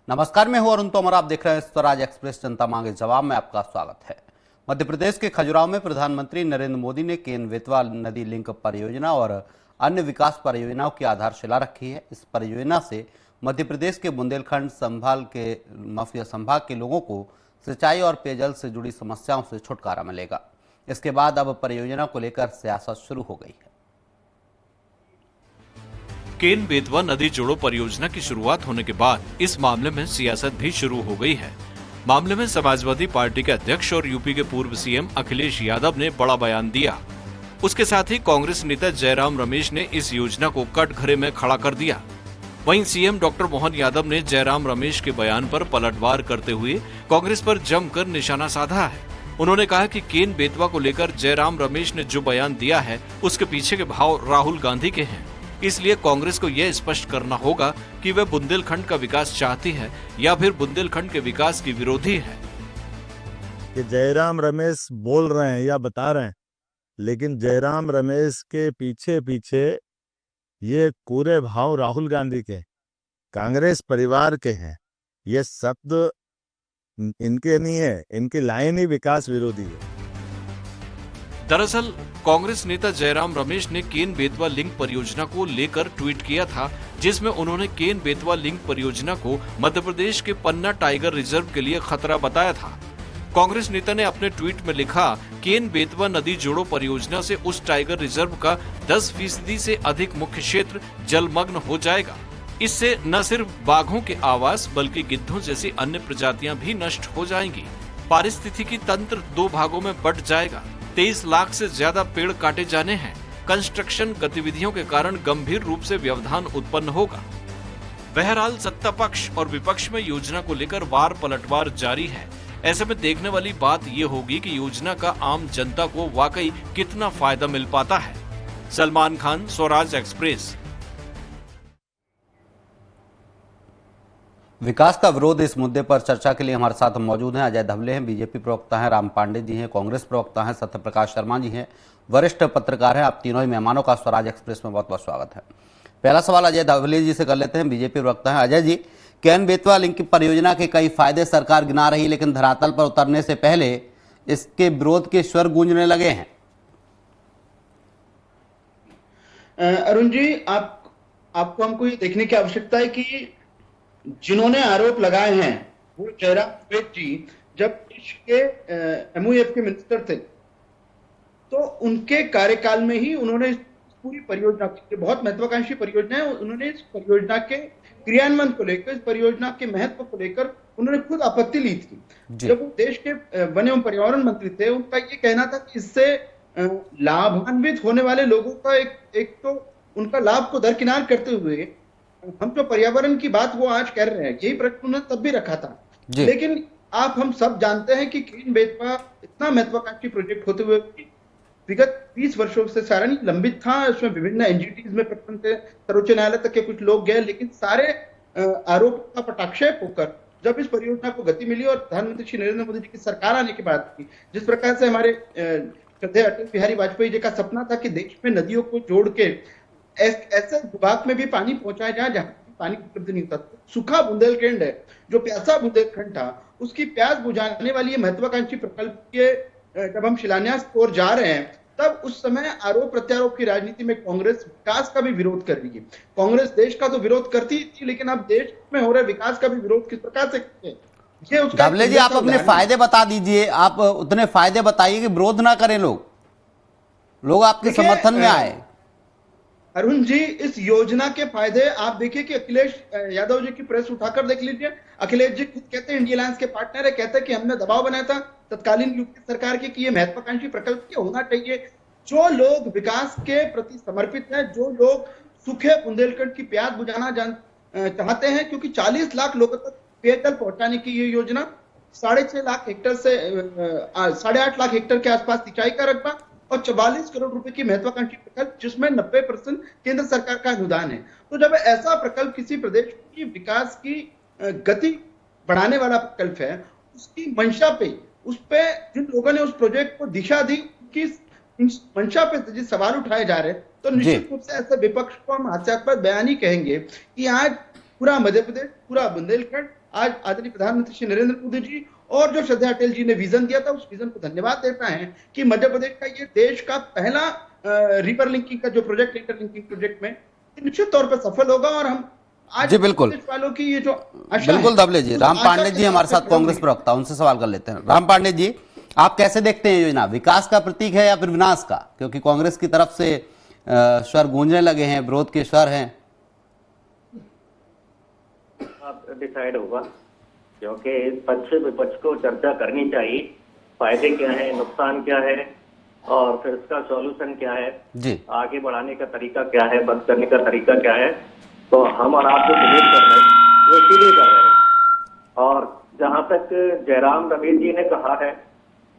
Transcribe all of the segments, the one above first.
नमस्कार, मैं हूं अरुण तोमर। आप देख रहे हैं स्वराज एक्सप्रेस जनता मांगे जवाब में आपका स्वागत है। मध्य प्रदेश के खजुराहो में प्रधानमंत्री नरेंद्र मोदी ने केन बेतवा नदी लिंक परियोजना और अन्य विकास परियोजनाओं की आधारशिला रखी है। इस परियोजना से मध्य प्रदेश के बुंदेलखंड संभाग के लोगों को सिंचाई और पेयजल से जुड़ी समस्याओं से छुटकारा मिलेगा। इसके बाद अब परियोजना को लेकर सियासत शुरू हो गई है। केन बेतवा नदी जोड़ो परियोजना की शुरुआत होने के बाद इस मामले में सियासत भी शुरू हो गई है। मामले में समाजवादी पार्टी के अध्यक्ष और यूपी के पूर्व सीएम अखिलेश यादव ने बड़ा बयान दिया। उसके साथ ही कांग्रेस नेता जयराम रमेश ने इस योजना को कटघरे में खड़ा कर दिया। वहीं सीएम डॉक्टर मोहन यादव ने जयराम रमेश के बयान पर पलटवार करते हुए कांग्रेस पर जमकर निशाना साधा है। उन्होंने कहा कि केन बेतवा को लेकर जयराम रमेश ने जो बयान दिया है उसके पीछे के भाव राहुल गांधी के हैं। इसलिए कांग्रेस को यह स्पष्ट करना होगा कि वह बुंदेलखंड का विकास चाहती है या फिर बुंदेलखंड के विकास की विरोधी है। कि जयराम रमेश बोल रहे हैं या बता रहे हैं, लेकिन जयराम रमेश के पीछे पीछे ये पूरे भाव राहुल गांधी के, कांग्रेस परिवार के हैं। ये शब्द इनके नहीं है, इनकी लाइन ही विकास विरोधी है। दरअसल कांग्रेस नेता जयराम रमेश ने केन बेतवा लिंक परियोजना को लेकर ट्वीट किया था, जिसमें उन्होंने केन बेतवा लिंक परियोजना को मध्य प्रदेश के पन्ना टाइगर रिजर्व के लिए खतरा बताया था। कांग्रेस नेता ने अपने ट्वीट में लिखा, केन बेतवा नदी जोड़ो परियोजना से उस टाइगर रिजर्व का 10% से अधिक मुख्य क्षेत्र जलमग्न हो जाएगा। इससे न सिर्फ बाघों के आवास बल्कि गिद्धों जैसी अन्य प्रजातियां भी नष्ट हो जाएंगी। पारिस्थितिकी तंत्र 2 भागों में बंट जाएगा। 23 लाख से ज्यादा पेड़ काटे जाने हैं। कंस्ट्रक्शन गतिविधियों के कारण गंभीर रूप से व्यवधान उत्पन्न होगा। बहरहाल सत्ता पक्ष और विपक्ष में योजना को लेकर वार पलटवार जारी है। ऐसे में देखने वाली बात ये होगी कि योजना का आम जनता को वाकई कितना फायदा मिल पाता है। सलमान खान, स्वराज एक्सप्रेस। विकास का विरोध, इस मुद्दे पर चर्चा के लिए हमारे साथ मौजूद हैं अजय धवले हैं, बीजेपी प्रवक्ता हैं, राम पांडे जी हैं, कांग्रेस प्रवक्ता हैं, सत्यप्रकाश शर्मा जी हैं, वरिष्ठ पत्रकार हैं। आप तीनों ही मेहमानों का स्वराज एक्सप्रेस में बहुत बहुत स्वागत है। पहला सवाल अजय धवले जी से कर लेते हैं, बीजेपी प्रवक्ता हैं। अजय जी, केन बेतवा लिंक परियोजना के कई फायदे सरकार गिना रही, लेकिन धरातल पर उतरने से पहले इसके विरोध के स्वर गूंजने लगे हैं। अरुण जी, आपको हमको ये देखने की आवश्यकता है कि जिन्होंने आरोप लगाए हैं वो जयराम रमेश जी जब देश के MOEF के मिनिस्टर थे, तो उनके कार्यकाल में ही उन्होंने इस पूरी परियोजना की, बहुत महत्वाकांक्षी परियोजना है, उन्होंने इस परियोजना के क्रियान्वयन को लेकर, इस परियोजना के महत्व को लेकर उन्होंने खुद आपत्ति ली थी। जब वो देश के वन एवं पर्यावरण मंत्री थे, उनका ये कहना था कि इससे लाभान्वित होने वाले लोगों का एक तो उनका लाभ को दरकिनार करते हुए हम जो पर्यावरण की बात वो आज कर रहे हैं, यही प्रश्न उन्होंने तब भी रखा था। लेकिन हम सब जानते हैं कि केन बेतवा इतना महत्वाकांक्षी प्रोजेक्ट होते हुए विगत 20 वर्षों से सारणी लंबित था। उसमें विभिन्न एनजीटीज में प्रकरण थे, सर्वोच्च न्यायालय तक के कुछ लोग गए, लेकिन सारे आरोप का पटाक्षेप होकर जब इस परियोजना को गति मिली और प्रधानमंत्री श्री नरेंद्र मोदी जी की सरकार आने के बाद की, जिस प्रकार से हमारे श्रद्धेय अटल बिहारी वाजपेयी जी का सपना था कि देश में नदियों को जोड़ के ऐसे भूभाग में भी पानी पहुंचाया जाए जहां पानी उपलब्ध नहीं होता। सूखा बुंदेलखंड है, जो प्यासा बुंदेलखंड था, उसकी प्यास बुझाने वाली ये महत्वाकांक्षी प्रकल्प के जब हम शिलान्यास की ओर जा रहे हैं, तब उस समय आरोप प्रत्यारोप की राजनीति में कांग्रेस विकास का भी विरोध कर रही है। कांग्रेस देश का तो विरोध करती थी, लेकिन अब देश में हो रहे विकास का भी विरोध किस प्रकार से करते हैं। धवले जी, आप अपने फायदे बता दीजिए, आप उतने फायदे बताइए कि विरोध ना करें लोग आपके समर्थन में आए। अरुण जी, इस योजना के फायदे आप देखिए कि अखिलेश यादव जी की प्रेस उठाकर देख लीजिए। अखिलेश जी खुद कहते हैं, इंडिया अलायंस के पार्टनर है, कहते हैं कि हमने दबाव बनाया था तत्कालीन यूपी सरकार की कि ये महत्वाकांक्षी प्रकल्प क्या होना चाहिए। जो लोग विकास के प्रति समर्पित हैं, जो लोग सूखे बुंदेलखंड की प्यास बुझाना चाहते हैं, क्योंकि 40 लाख लोगों तक पेयजल पहुंचाने की ये योजना 6.5 लाख हेक्टेयर से 8.5 लाख हेक्टेयर के आसपास सिंचाई का रकबा और 44 करोड़ रुपए की महत्वाकांक्षी प्रकल्प, जिसमें 90% केंद्र सरकार का अनुदान है। तो जब ऐसा प्रकल्प किसी प्रदेश की विकास की गति बढ़ाने वाला प्रकल्प है, उसकी मंशा पे, उस पे जिन लोगों ने उस प्रोजेक्ट को दिशा दी, कि मंशा पे जिस सवाल उठाए जा रहे हैं, तो निश्चित रूप से ऐसे विपक्ष को हम हास्यास्पद बयान ही कहेंगे कि आज पूरा मध्य प्रदेश, पूरा बुंदेलखंड आज आदरणीय प्रधानमंत्री श्री नरेंद्र मोदी जी और जो श्रद्धा अटल जी ने विजन दिया था, उस विजन को धन्यवाद देता है कि मध्य प्रदेश का ये देश का पहला रिवर लिंकिंग का जो प्रोजेक्ट, इंटरलिंकिंग प्रोजेक्ट में निश्चित तौर पर सफल होगा। और हम आज जी बिल्कुल प्रदेश वालों की ये जो आशा बिल्कुल है, धवले जी, उस राम आशा पांडे के जी हमारे साथ साथ कांग्रेस प्रवक्ता, उनसे सवाल कर लेते हैं। राम पांडे जी, आप कैसे देखते हैं योजना? विकास का प्रतीक है या फिर विनाश का? क्योंकि कांग्रेस की तरफ से स्वर गूंजने लगे हैं, विरोध के स्वर हैं। डिसाइड होगा, क्योंकि पक्ष विपक्ष को चर्चा करनी चाहिए, फायदे क्या है, नुकसान क्या है और फिर इसका सॉल्यूशन क्या है, जी आगे बढ़ाने का तरीका क्या है, बंद करने का तरीका क्या है। तो हम और आप जो डिबेट कर रहे हैं वो इसीलिए कर रहे हैं। और जहां तक जयराम रमेश जी ने कहा है,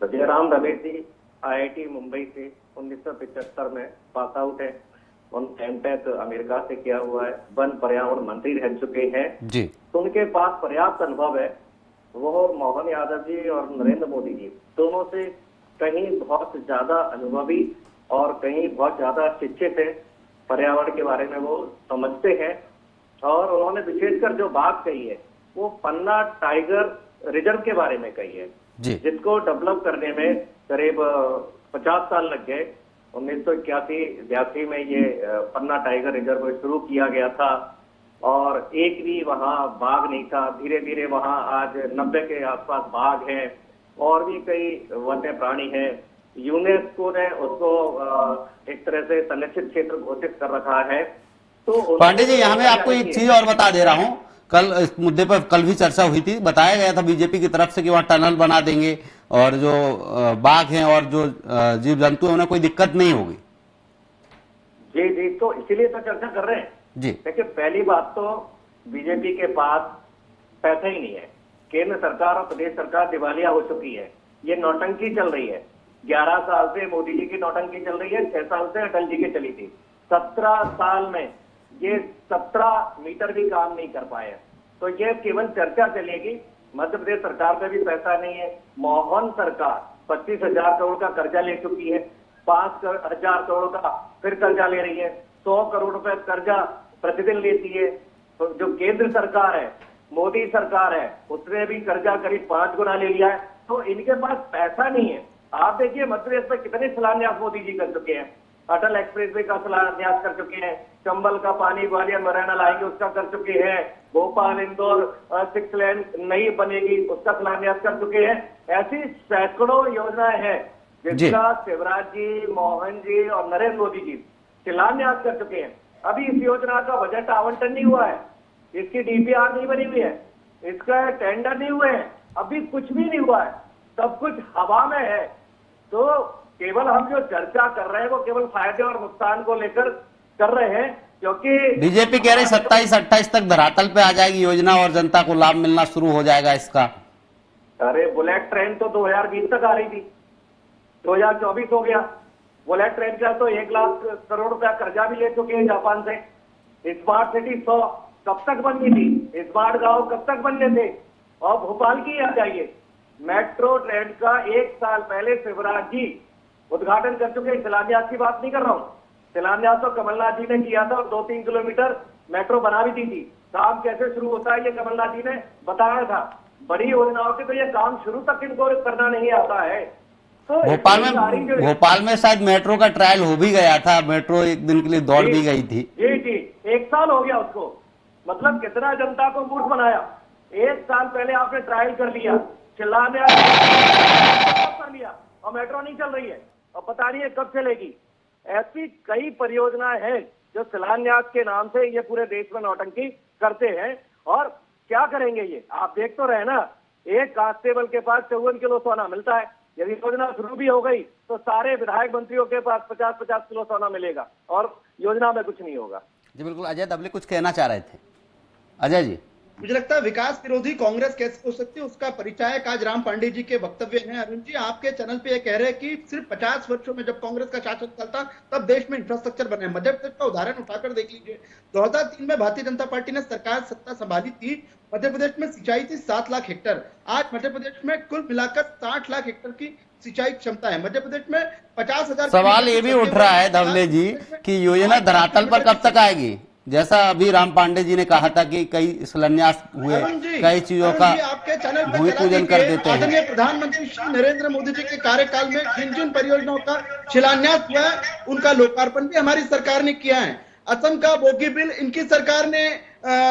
तो जयराम रमेश जी IIT मुंबई से 1975 में पास आउट है। उन एमटेक अमेरिका से किया हुआ है, वन पर्यावरण मंत्री रह चुके हैं, जी तो उनके पास पर्याप्त अनुभव है। वो मोहन यादव जी और नरेंद्र मोदी जी दोनों से कहीं बहुत ज्यादा अनुभवी और कहीं बहुत ज्यादा शिक्षित है, पर्यावरण के बारे में वो समझते हैं। और उन्होंने विशेषकर जो बात कही है वो पन्ना टाइगर रिजर्व के बारे में कही है, जी जिसको डेवलप करने में करीब 50 साल लग गए। 1981-82 में ये पन्ना टाइगर रिजर्व शुरू किया गया था और एक भी वहाँ बाघ नहीं था। धीरे धीरे वहाँ आज 90 के आसपास बाघ हैं और भी कई वन्य प्राणी हैं। यूनेस्को ने उसको एक तरह से संरक्षित क्षेत्र घोषित कर रखा है। तो पांडे जी, यहाँ मैं आपको एक चीज और बता दे रहा हूँ। कल इस मुद्दे पर कल भी चर्चा हुई थी, बताया गया था बीजेपी की तरफ से कि वहां टनल बना देंगे और जो बाघ हैं और जो जीव जंतु हैं उन्हें कोई दिक्कत नहीं होगी। जी जी, तो इसीलिए तो चर्चा कर रहे हैं जी देखिए, पहली बात तो बीजेपी के पास पैसा ही नहीं है। केंद्र सरकार और प्रदेश सरकार दिवालिया हो चुकी है। ये नौटंकी चल रही है। 11 साल से मोदी जी की नौटंकी चल रही है, 6 साल से अटल जी की चली थी। 17 साल में ये 17 मीटर भी काम नहीं कर पाए। तो ये केवल चर्चा चलेगी। मध्य प्रदेश सरकार पे भी पैसा नहीं है। मोहन सरकार 25,000 करोड़ का कर्जा ले चुकी है, 5,000 करोड़ का फिर कर्जा ले रही है, 100 करोड़ रुपए कर्जा प्रतिदिन लेती है। तो जो केंद्र सरकार है, मोदी सरकार है, उसने भी कर्जा करीब 5 गुना ले लिया है। तो इनके पास पैसा नहीं है। आप देखिए मध्य प्रदेश में कितने शिलान्यास मोदी जी कर चुके हैं। अटल एक्सप्रेस वे का शिलान्यास कर चुके हैं, चंबल का पानी ग्वालियर मुरैना लाएंगे उसका कर चुके हैं, भोपाल इंदौर 6 लेन नहीं बनेगी उसका शिलान्यास कर चुके हैं। ऐसी सैकड़ों योजनाएं हैं जिसका शिवराज जी, मोहन जी और नरेंद्र मोदी जी शिलान्यास कर चुके हैं। अभी इस योजना का बजट आवंटन नहीं हुआ है, इसकी DPR नहीं बनी हुई है, इसका टेंडर नहीं हुए हैं, अभी कुछ भी नहीं हुआ है, सब कुछ हवा में है। तो केवल हम जो चर्चा कर रहे हैं वो केवल फायदे और नुकसान को लेकर कर रहे हैं, क्योंकि बीजेपी कह रही 27-28 तक धरातल पे आ जाएगी योजना और जनता को लाभ मिलना शुरू हो जाएगा इसका। अरे बुलेट ट्रेन तो 2020 तक आ रही थी, 2024 हो गया। बुलेट ट्रेन का तो 1 लाख करोड़ रुपया कर्जा भी ले चुके हैं जापान से। स्मार्ट सिटी 100 कब तक बननी थी, स्मार्ट गांव कब तक बनने थे। और भोपाल की आ जाइए, मेट्रो ट्रेन का 1 साल पहले शिवराज जी उद्घाटन कर चुके हैं। शिलान्यास की बात नहीं कर रहा हूँ, शिलान्यास तो कमलनाथ जी ने किया था और 2-3 किलोमीटर मेट्रो बना भी दी थी। काम कैसे शुरू होता है ये कमलनाथ जी ने बताया था। बड़ी योजनाओं के तो ये काम शुरू तक इनको करना नहीं आता है। तो भोपाल में शायद मेट्रो का ट्रायल हो भी गया था, मेट्रो एक दिन के लिए दौड़ भी गई थी। जी जी, 1 साल हो गया उसको। मतलब कितना जनता को मूर्ख बनाया। 1 साल पहले आपने ट्रायल कर लिया, शिलान्यास कर लिया और मेट्रो नहीं चल रही है और पता नहीं है कब चलेगी। ऐसी कई परियोजनाएं हैं जो शिलान्यास के नाम से ये पूरे देश में नौटंकी करते हैं। और क्या करेंगे ये, आप देख तो रहे ना, एक कांस्टेबल के पास 54 किलो सोना मिलता है। यदि योजना शुरू भी हो गई तो सारे विधायक मंत्रियों के पास 50-50 किलो सोना मिलेगा और योजना में कुछ नहीं होगा। जी बिल्कुल, अजय दबले कुछ कहना चाह रहे थे। अजय जी, मुझे लगता है विकास विरोधी कांग्रेस कैसे हो सकती है उसका परिचायक आज राम पांडे जी के वक्तव्य हैं। अरुण जी, आपके चैनल पे ये कह रहे हैं कि सिर्फ 50 वर्षों में जब कांग्रेस का शासन चलता तब देश में इंफ्रास्ट्रक्चर बने। मध्य प्रदेश का उदाहरण उठाकर देख लीजिए। 2003 में भारतीय जनता पार्टी ने सरकार सत्ता संभाली थी, मध्य प्रदेश में सिंचाई थी 7 लाख हेक्टर। आज मध्य प्रदेश में कुल मिलाकर 60 लाख हेक्टर की सिंचाई क्षमता है। मध्य प्रदेश में 50,000। सवाल ये भी उठ रहा है धवले जी कि योजना धरातल पर कब तक आएगी? जैसा अभी राम पांडे जी ने कहा था कि कई शिलान्यास हुए, अरुण जी, कई चीजों का आपके चैनल पर भूमि चला पूजन कर दीजिए, देते हैं। आदरणीय प्रधानमंत्री श्री नरेंद्र मोदी जी के कार्यकाल में जिन जिन परियोजनाओं का शिलान्यास हुआ है उनका लोकार्पण भी हमारी सरकार ने किया है। असम का बोगीबिल इनकी सरकार ने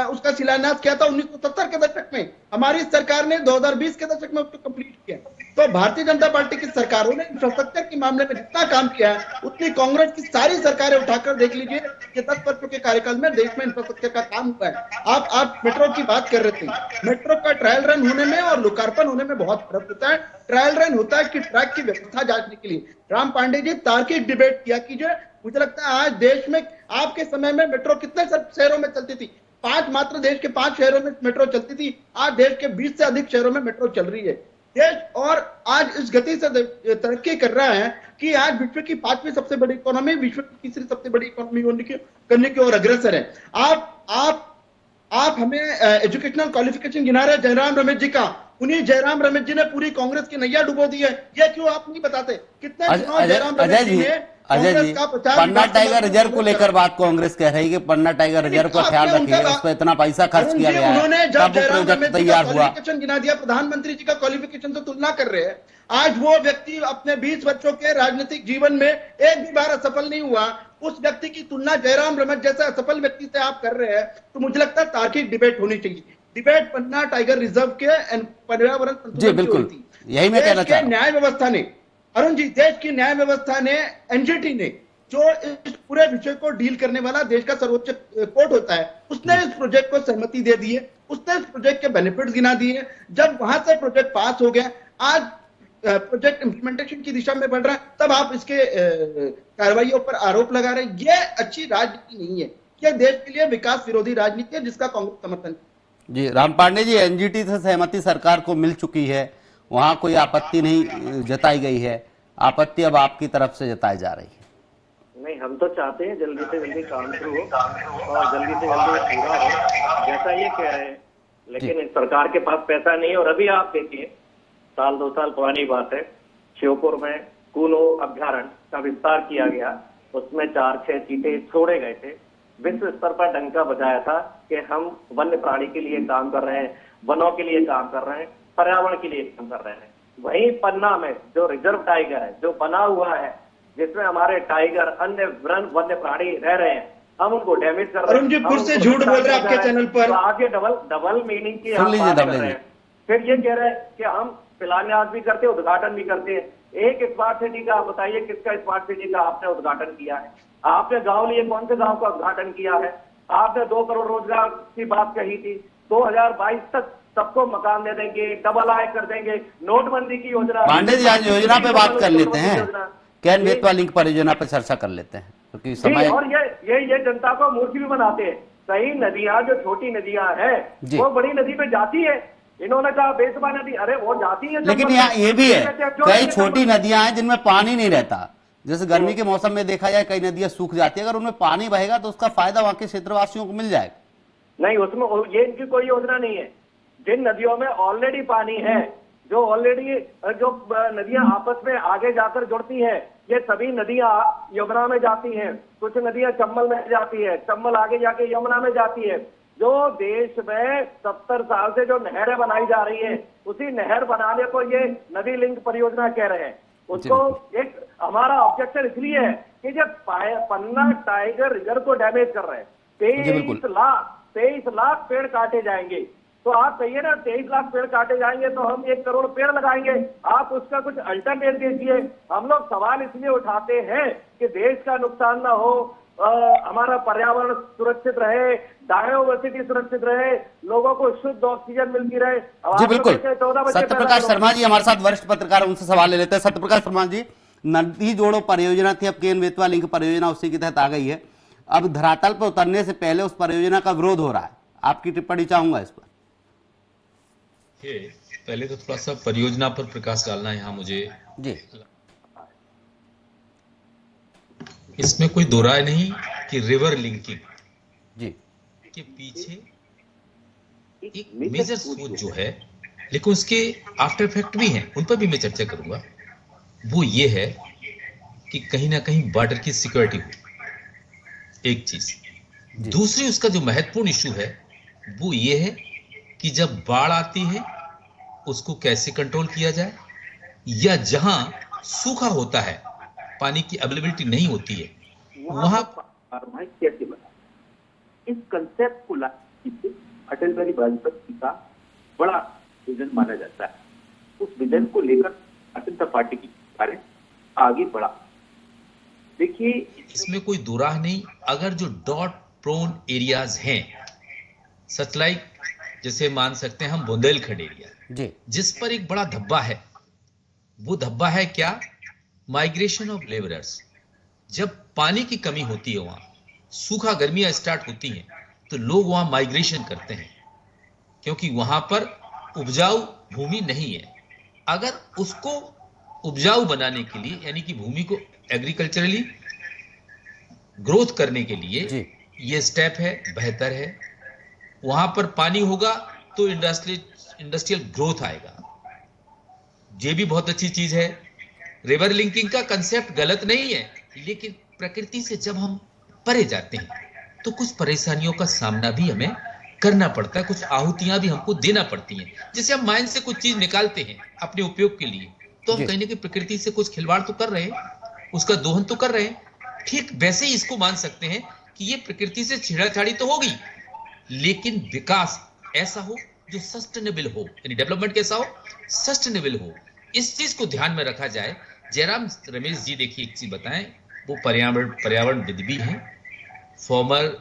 उसका शिलान्यास किया था 1970 के दशक में, हमारी सरकार ने 2020 के दशक में उसको कंप्लीट किया। तो भारतीय जनता पार्टी की सरकारों ने इंफ्रास्ट्रक्चर के मामले में जितना काम किया है उतनी कांग्रेस की सारी सरकारें उठाकर देख लीजिए कि 10 वर्षों के कार्यकाल में देश में इंफ्रास्ट्रक्चर का काम हुआ है। आप मेट्रो की बात कर रहे थे, मेट्रो का ट्रायल रन होने में और लोकार्पण होने में बहुत फर्क होता है। ट्रायल रन होता है कि ट्रैक की व्यवस्था जांचने के लिए। राम पांडे जी तार्किक डिबेट किया कीजिए। मुझे लगता है आज देश में आपके समय में मेट्रो कितने शहरों में चलती थी? 5 मात्र देश के 5 शहरों में मेट्रो चलती थी। आज देश के 20 से अधिक शहरों में मेट्रो चल रही है। देश और आज इस गति से तरक्की कर रहा है कि आज विश्व की 5वीं सबसे बड़ी इकोनॉमी, विश्व की तीसरी सबसे बड़ी इकोनॉमी करने की ओर अग्रसर है। आप हमें एजुकेशनल क्वालिफिकेशन गिना रहे जयराम रमेश जी का, उन्हीं जयराम रमेश जी ने पूरी कांग्रेस की नैया डुबो दी है। ये क्यों आप नहीं बताते? कितने चुनाव जयराम रमेश जी ने अजय जी, पन्ना टाइगर रिजर्व को लेकर बात कांग्रेस कह रही है कि पन्ना टाइगर रिजर्व का ख्याल रखिए, उस पर इतना पैसा खर्च किया गया है, तब वो प्रोजेक्ट तैयार हुआ। क्वालिफिकेशन गिना दिया, प्रधानमंत्री जी का क्वालिफिकेशन तो तुलना कर रहे हैं। आज वो व्यक्ति अपने 20 वर्षों के राजनीतिक जीवन में एक भी बार असफल नहीं हुआ, उस व्यक्ति की तुलना जयराम रमेश जैसे असफल व्यक्ति से आप कर रहे हैं। तो मुझे लगता है तार्किक डिबेट होनी चाहिए। डिबेट पन्ना टाइगर रिजर्व के पर्यावरण जी बिल्कुल, यही मैं कहना चाह रहा हूं। न्याय व्यवस्था ने, अरुण जी, देश की न्याय व्यवस्था ने, एनजीटी ने, जो इस पूरे विषय को डील करने वाला देश का सर्वोच्च कोर्ट होता है, उसने इस प्रोजेक्ट को सहमति दे दी है, उसने इस प्रोजेक्ट के बेनिफिट्स गिना दिए। जब वहां से प्रोजेक्ट पास हो गया, आज प्रोजेक्ट इंप्लीमेंटेशन की दिशा में बढ़ रहा है, तब आप इसके कार्रवाइयों पर आरोप लगा रहे हैं। यह अच्छी राजनीति नहीं है, यह देश के लिए विकास विरोधी राजनीति है जिसका कांग्रेस समर्थन। जी राम पांडे जी, एनजीटी से सहमति सरकार को मिल चुकी है, वहां कोई आपत्ति नहीं जताई गई है, आपत्ति अब आपकी तरफ से जताई जा रही है। नहीं, हम तो चाहते हैं जल्दी से जल्दी काम शुरू हो और जल्दी से जल्दी पूरा हो, जैसा ये कह रहे हैं, लेकिन सरकार के पास पैसा नहीं है। और अभी आप देखिए, 1-2 साल पुरानी बात है, श्योपुर में कूनो अभ्यारण्य का विस्तार किया गया, उसमें 4-6 चीते छोड़े गए थे। विश्व स्तर पर डंका बजाया था कि हम वन्य प्राणी के लिए काम कर रहे हैं, वनों के लिए काम कर रहे हैं, पर्यावरण के लिए काम कर रहे हैं। वहीं पन्ना में जो रिजर्व टाइगर है, जो बना हुआ है, जिसमें हमारे टाइगर, अन्य वन्य प्राणी रह रहे हैं, हम उनको डैमेज कर रहे हैं। अरुण जी फिर से झूठ बोल रहे हैं आपके चैनल पर। तो आगे डबल मीनिंग की हम बात कर रहे हैं। फिर ये कह रहे हैं कि हम शिलान्यास भी करते हैं, उद्घाटन भी करते हैं। एक स्मार्ट सिटी का आप बताइए, किसका स्मार्ट सिटी का आपने उद्घाटन किया है? आपने गांव लिए कौन से गांव का उद्घाटन किया है? आपने 2 करोड़ रोजगार की बात कही थी, 2022 तक सबको मकान दे देंगे, डबल आय कर देंगे, नोटबंदी की योजना। पांडे जी, आज योजना पे बात कर लेते हैं, कैन बेतवा लिंक परियोजना पर चर्चा कर लेते हैं, क्योंकि समय। और ये जनता को मूर्ख भी बनाते हैं। कई नदियां, जो छोटी नदियां हैं, वो बड़ी नदी पे जाती है। इन्होंने कहा बेतवा नदी, अरे वो जाती है, लेकिन यहाँ ये भी है, कई छोटी नदियां हैं जिनमें पानी नहीं रहता। जैसे गर्मी के मौसम में देखा जाए, कई नदियां सूख जाती है, अगर उनमें पानी बहेगा तो उसका फायदा वहां के क्षेत्रवासियों को मिल जाएगा। नहीं, उसमें ये इनकी कोई योजना नहीं है। जिन नदियों में ऑलरेडी पानी है, जो नदियां आपस में आगे जाकर जुड़ती हैं, ये सभी नदियां यमुना में जाती हैं, कुछ नदियां चंबल में जाती है, चंबल आगे जाके यमुना में जाती है। जो देश में 70 साल से जो नहरें बनाई जा रही है, उसी नहर बनाने को ये नदी लिंक परियोजना कह रहे हैं। उसको एक हमारा ऑब्जेक्शन इसलिए है कि जब पन्ना टाइगर रिजर्व को डैमेज कर रहे हैं, 23 लाख पेड़ काटे जाएंगे। तो आप कहिए ना, 23 लाख पेड़ काटे जाएंगे तो हम 1 करोड़ पेड़ लगाएंगे। आप उसका कुछ अल्टरनेट दीजिए। हम लोग सवाल इसलिए उठाते हैं कि देश का नुकसान ना हो, हमारा पर्यावरण सुरक्षित रहे, बायोडायवर्सिटी सुरक्षित रहे, लोगों को शुद्ध ऑक्सीजन मिलती रहे। जी बिल्कुल, सत्यप्रकाश शर्मा जी हमारे साथ वरिष्ठ पत्रकार, उनसे सवाल ले लेते हैं। सत्यप्रकाश शर्मा जी, नदी जोड़ो परियोजना थी, अब केन बेतवा लिंक परियोजना उसी के तहत आ गई है। अब धरातल पर उतरने से पहले उस परियोजना का विरोध हो रहा है, आपकी टिप्पणी चाहूंगा इस पर। पहले तो थोड़ा सा परियोजना पर प्रकाश डालना यहाँ मुझे जी। इसमें कोई दो राय नहीं कि रिवर लिंकिंग जी के पीछे एक मेजर सोच जो है, लेकिन उसके आफ्टर इफेक्ट भी हैं, उन पर भी मैं चर्चा करूंगा। वो ये है कि कहीं ना कहीं बॉर्डर की सिक्योरिटी हो, एक चीज। दूसरी उसका जो महत्वपूर्ण इशू है वो ये है कि जब बाढ़ आती है उसको कैसे कंट्रोल किया जाए, या जहां सूखा होता है, पानी की अवेलेबिलिटी नहीं होती है, वहां कैसे बना। इस कंसेप्ट को लाने अटल बिहारी वाजपेयी का बड़ा विजन माना जाता है। उस विजन को लेकर भारतीय जनता पार्टी की सरकार आगे बढ़ा। देखिए, इसमें कोई दो राह नहीं। अगर जो डॉट प्रोन एरियाज हैं, सच लाइक जैसे मान सकते हैं हम बुंदेलखंड एरिया, जिस पर एक बड़ा धब्बा है, वो धब्बा है क्या? Migration of labourers. जब पानी की कमी होती है, वहां सूखा गर्मियां स्टार्ट होती हैं, तो लोग वहां माइग्रेशन करते हैं, क्योंकि वहां पर उपजाऊ भूमि नहीं है। अगर उसको उपजाऊ बनाने के लिए, यानी कि भूमि को एग्रीकल्चरली ग्रोथ करने के लिए ये स्टेप है, बेहतर है। वहां पर पानी होगा तो इंडस्ट्रियल ग्रोथ आएगा, ये भी बहुत अच्छी चीज है। रिवर लिंकिंग का कंसेप्ट गलत नहीं है, लेकिन प्रकृति से जब हम परे जाते हैं तो कुछ परेशानियों का सामना भी हमें करना पड़ता है, कुछ आहुतियां भी हमको देना पड़ती हैं। जैसे हम माइन से कुछ चीज निकालते हैं अपने उपयोग के लिए, तो हम कहीं ना कहीं प्रकृति से कुछ खिलवाड़ तो कर रहे हैं, उसका दोहन तो कर रहे हैं। ठीक वैसे ही इसको मान सकते हैं कि ये प्रकृति से छेड़ाछाड़ी तो होगी, लेकिन विकास ऐसा हो जो सस्टेनेबल हो, यानी डेवलपमेंट कैसा हो, सस्टेनेबल हो। इस चीज को ध्यान में रखा जाए। जयराम रमेश जी, देखिए एक चीज बताएं, वो पर्यावरणविद भी हैं, farmer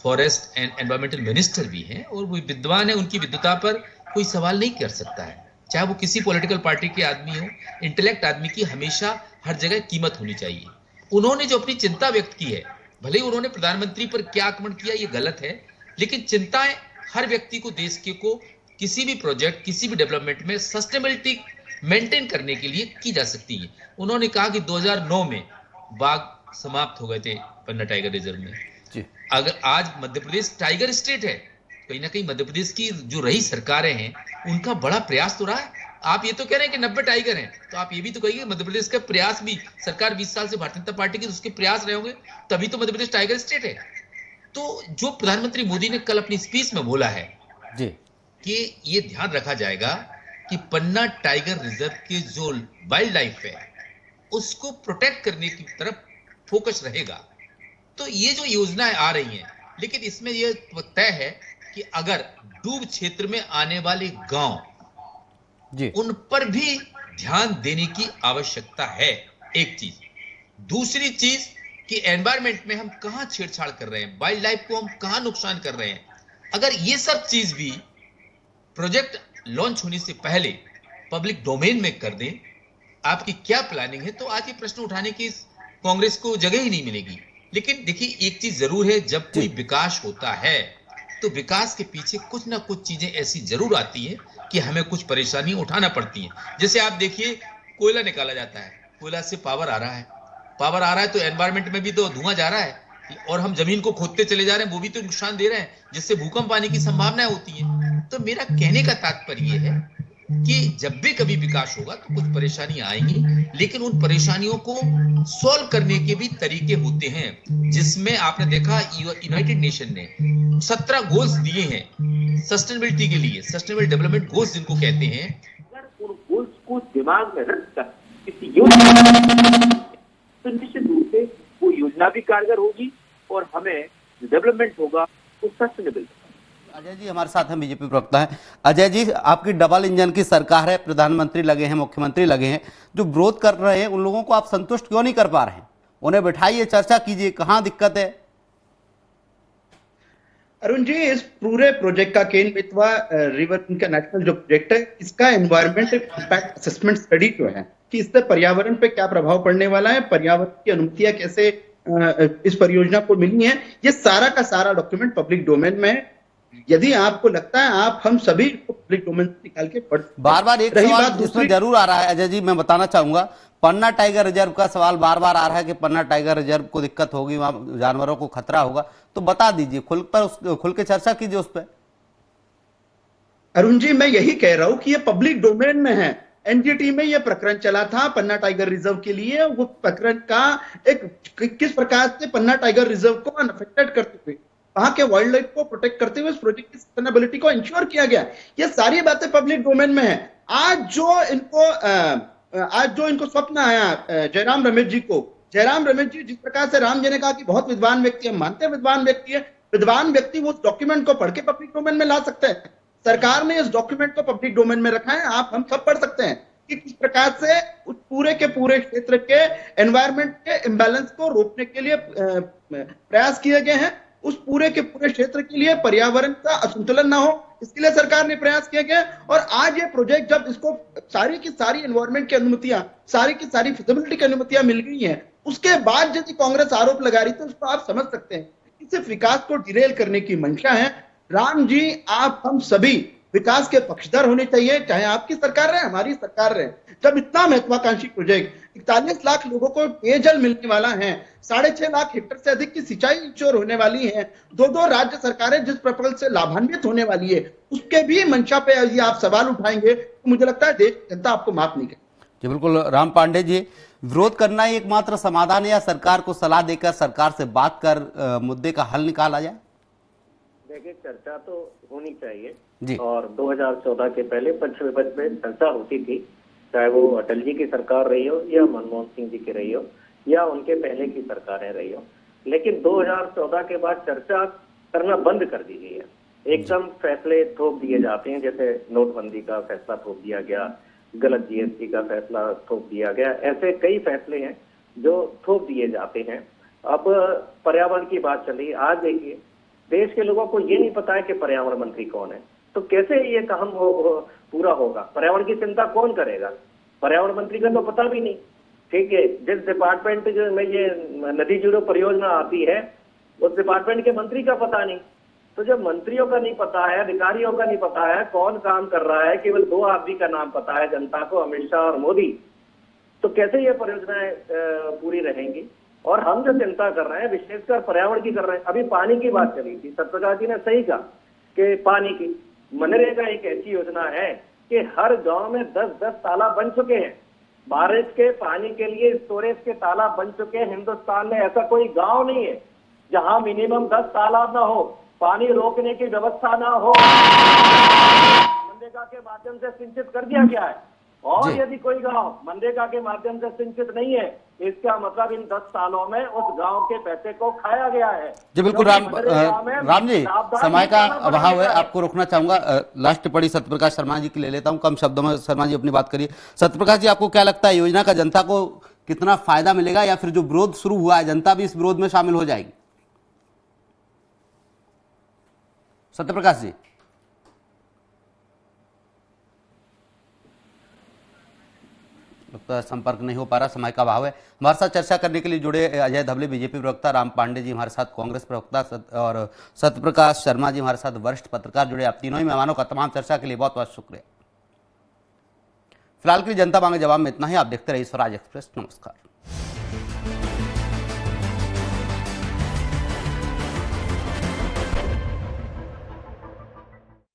forest and environmental minister भी हैं, और वो विद्वान है, उनकी विद्वता पर कोई सवाल नहीं कर सकता है, चाहे वो किसी पॉलिटिकल पार्टी के आदमी हो। इंटेलेक्ट आदमी की हमेशा हर जगह कीमत होनी चाहिए। उन्होंने जो अपनी चिंता व्यक्त की है, भले ही उन्होंने प्रधानमंत्री पर क्या आक्रमण किया ये गलत है, लेकिन चिंताएं हर व्यक्ति को, देश के को किसी भी प्रोजेक्ट, किसी भी डेवलपमेंट में सस्टेनेबिलिटी मेंटेन करने के लिए की जा सकती है। उन्होंने कहा कि 2009 में बाघ समाप्त हो गए थे पन्ना टाइगर रिजर्व में। अगर आज मध्य प्रदेश टाइगर स्टेट है, कहीं ना कहीं मध्य प्रदेश की जो रही सरकारें हैं, उनका बड़ा प्रयास तो रहा है। आप ये तो कह रहे हैं कि 90 टाइगर हैं, तो आप ये भी तो कहिए मध्य प्रदेश का प्रयास भी, सरकार 20 साल से भारतीय जनता पार्टी की, उसके प्रयास रहे होंगे, तभी तो मध्य प्रदेश टाइगर स्टेट है। तो जो प्रधानमंत्री मोदी ने कल अपनी स्पीच में बोला है कि ये ध्यान रखा जाएगा कि पन्ना टाइगर रिजर्व के जो वाइल्ड लाइफ है उसको प्रोटेक्ट करने की तरफ फोकस रहेगा। तो ये जो योजनाएं आ रही हैं, लेकिन इसमें यह तय है कि अगर डूब क्षेत्र में आने वाले गांव, उन पर भी ध्यान देने की आवश्यकता है, एक चीज। दूसरी चीज कि एनवायरमेंट में हम कहां छेड़छाड़ कर रहे हैं, वाइल्ड लाइफ को हम कहां नुकसान कर रहे हैं। अगर ये सब चीज भी प्रोजेक्ट लॉन्च होने से पहले पब्लिक डोमेन में कर दें, आपकी क्या प्लानिंग है, तो आज ये प्रश्न उठाने की कांग्रेस को जगह ही नहीं मिलेगी। लेकिन देखिए एक चीज जरूर है, जब कोई विकास होता है तो विकास के पीछे कुछ ना कुछ चीजें ऐसी जरूर आती हैं कि हमें कुछ परेशानी उठाना पड़ती हैं। जैसे आप देखिए, कोयला निकाला जाता है, कोयला से पावर आ रहा है तो एनवायरमेंट में भी तो धुआं जा रहा है, और हम जमीन को खोदते चले जा रहे हैं, वो भी तो नुकसान दे रहे हैं, जिससे भूकंप आने की संभावनाएं होती है। तो मेरा कहने का तात्पर्य यह है कि जब भी कभी विकास होगा तो कुछ परेशानियां आएंगी, लेकिन उन परेशानियों को सॉल्व करने के भी तरीके होते हैं, जिसमें आपने देखा यूनाइटेड नेशन ने 17 गोल्स दिए हैं सस्टेनेबिलिटी के लिए, सस्टेनेबल डेवलपमेंट गोल्स जिनको कहते हैं। अगर उन गोल्स को दिमाग में रखकर किसी योजना, तो निश्चित रूप से वो योजना भी कारगर होगी और हमें जो डेवलपमेंट होगा वो सस्टेनेबल। अजय जी हमारे साथ हैं, बीजेपी प्रवक्ता हैं। अजय जी, आपकी डबल इंजन की सरकार है, प्रधानमंत्री लगे हैं, मुख्यमंत्री लगे हैं, जो विरोध कर रहे हैं उन लोगों को आप संतुष्ट क्यों नहीं कर पा रहे हैं? उन्हें बिठाइए, चर्चा कीजिए, कहां दिक्कत है? अरुण जी, इस पूरे प्रोजेक्ट का केन बेतवा रिवर का नेशनल जो प्रोजेक्ट है, इसका एनवायरमेंट इम्पैक्ट असेसमेंट स्टडी जो है कि इससे पर्यावरण पे क्या प्रभाव पड़ने वाला है, पर्यावरण की अनुमतियां कैसे इस परियोजना को मिली है, ये सारा का सारा डॉक्यूमेंट पब्लिक डोमेन में है। यदि आपको लगता है, आप हम सभी को पब्लिक डोमेन से निकाल के पढ़, बार बार एक सवाल इसमें जरूर आ रहा है अजय जी, मैं बताना चाहूंगा, पन्ना टाइगर रिजर्व का सवाल बार बार आ रहा है कि पन्ना टाइगर रिजर्व को दिक्कत होगी, वहां जानवरों को खतरा होगा, तो बता दीजिए, खुल के चर्चा कीजिए उस पर। अरुण जी, मैं यही कह रहा हूं कि ये पब्लिक डोमेन में है। एनजीटी में यह प्रकरण चला था पन्ना टाइगर रिजर्व के लिए, वो प्रकरण का एक किस प्रकार से पन्ना टाइगर रिजर्व को अनअफेक्टेड करते हुए वहां के वाइल्ड लाइफ को प्रोटेक्ट करते हुए इस प्रोजेक्ट की सस्टेनेबिलिटी को इंश्योर किया गया। ये सारी बातें पब्लिक डोमेन में है। आज जो इनको स्वप्न आया जयराम रमेश जी को, जयराम रमेश जी जिस प्रकार से राम जी ने कहा कि बहुत विद्वान व्यक्ति है, मानते हैं विद्वान व्यक्ति है, विद्वान व्यक्ति वो उस डॉक्यूमेंट को पढ़ के पब्लिक डोमेन में ला सकते हैं। सरकार ने इस डॉक्यूमेंट को पब्लिक डोमेन में रखा है, आप हम सब पढ़ सकते हैं कि किस प्रकार से उस पूरे के पूरे क्षेत्र के एनवायरमेंट के इम्बैलेंस को रोकने के लिए प्रयास किए गए हैं। उस पूरे के पूरे क्षेत्र के लिए पर्यावरण का असंतुलन ना हो, इसके लिए सरकार ने प्रयास किए गए। और आज ये प्रोजेक्ट जब इसको सारी की सारी एनवायरमेंट की अनुमतियां, सारी की सारी फिजिबिलिटी की अनुमतियां मिल गई हैं, उसके बाद यदि कांग्रेस आरोप लगा रही तो उसको आप समझ सकते हैं कि सिर्फ विकास को डिरेल करने की मंशा है। राम जी, आप हम सभी विकास के पक्षधर होने चाहिए, चाहे आपकी सरकार रहे हमारी सरकार रहे। जब इतना महत्वाकांक्षी प्रोजेक्ट 41 लाख लोगों को पेयजल मिलने वाला है, 6.5 लाख हेक्टेयर से अधिक की सिंचाई इंश्योर होने वाली है, दो राज्य सरकारें जिस प्रकल्प से लाभान्वित होने वाली है, उसके भी मंशा पे यदि आप सवाल उठाएंगे तो मुझे लगता है देश की जनता आपको माफ नहीं करेगी। जी बिल्कुल राम पांडे जी, विरोध करना ही एकमात्र समाधान है या सरकार को सलाह देकर सरकार से बात कर मुद्दे का हल निकाला जाए? देखिए, चर्चा तो होनी चाहिए जी। और 2014 के पहले पक्ष विपक्ष में चर्चा होती थी, चाहे वो अटल जी की सरकार रही हो या मनमोहन सिंह जी की रही हो या उनके पहले की सरकारें रही हो। लेकिन 2014 के बाद चर्चा करना बंद कर दी गई है। एकदम फैसले थोप दिए जाते हैं, जैसे नोटबंदी का फैसला थोप दिया गया, गलत जीएसटी का फैसला थोप दिया गया, ऐसे कई फैसले हैं जो थोप दिए जाते हैं। अब पर्यावरण की बात चल रही है। आज देखिए, देश के लोगों को ये नहीं पता है कि पर्यावरण मंत्री कौन है, तो कैसे ये काम पूरा होगा? पर्यावरण की चिंता कौन करेगा? पर्यावरण मंत्री का तो पता भी नहीं। ठीक है, जिस डिपार्टमेंट में ये नदी जोड़ो परियोजना आती है उस डिपार्टमेंट के मंत्री का पता नहीं। तो जब मंत्रियों का नहीं पता है, अधिकारियों का नहीं पता है कौन काम कर रहा है, केवल 2 आदमी का नाम पता है जनता को, अमित शाह और मोदी, तो कैसे ये परियोजनाएं पूरी रहेंगी? और हम जो चिंता कर रहे हैं विशेषकर पर्यावरण की कर रहे हैं। अभी पानी की बात चली थी, सत्यप्रकाश जी ने सही कहा कि पानी की मनरेगा एक ऐसी योजना है कि हर गांव में 10-10 तालाब बन चुके हैं। बारिश के पानी के लिए स्टोरेज के तालाब बन चुके हैं। हिंदुस्तान में ऐसा कोई गांव नहीं है जहां मिनिमम 10 तालाब ना हो, पानी रोकने की व्यवस्था ना हो। मनरेगा के माध्यम से सिंचित कर दिया गया है। और यदि कोई गांव मनरेगा के माध्यम से सिंचित नहीं है, इसका मतलब इन 10 सालों में उस गांव के पैसे को खाया गया है। जी बिल्कुल राम जी, समय का अभाव है, आपको रोकना चाहूंगा। लास्ट टिप्पणी सत्यप्रकाश शर्मा जी की ले लेता हूं, कम शब्दों में शर्मा जी अपनी बात करिए। सत्यप्रकाश जी, आपको क्या लगता है योजना का जनता को कितना फायदा मिलेगा या फिर जो विरोध शुरू हुआ है जनता भी इस विरोध में शामिल हो जाएगी? सत्यप्रकाश जी। संपर्क नहीं हो पा रहा, समय का अभाव है। हमारे साथ चर्चा करने के लिए जुड़े अजय धवले बीजेपी प्रवक्ता, राम पांडे जी हमारे साथ कांग्रेस प्रवक्ता और सत्यप्रकाश शर्मा जी हमारे साथ वरिष्ठ पत्रकार जुड़े। आप तीनों ही मेहमानों का तमाम चर्चा के लिए बहुत बहुत शुक्रिया। फिलहाल के लिए जनता मांगे जवाब में इतना ही। आप देखते रहिए स्वराज एक्सप्रेस। नमस्कार।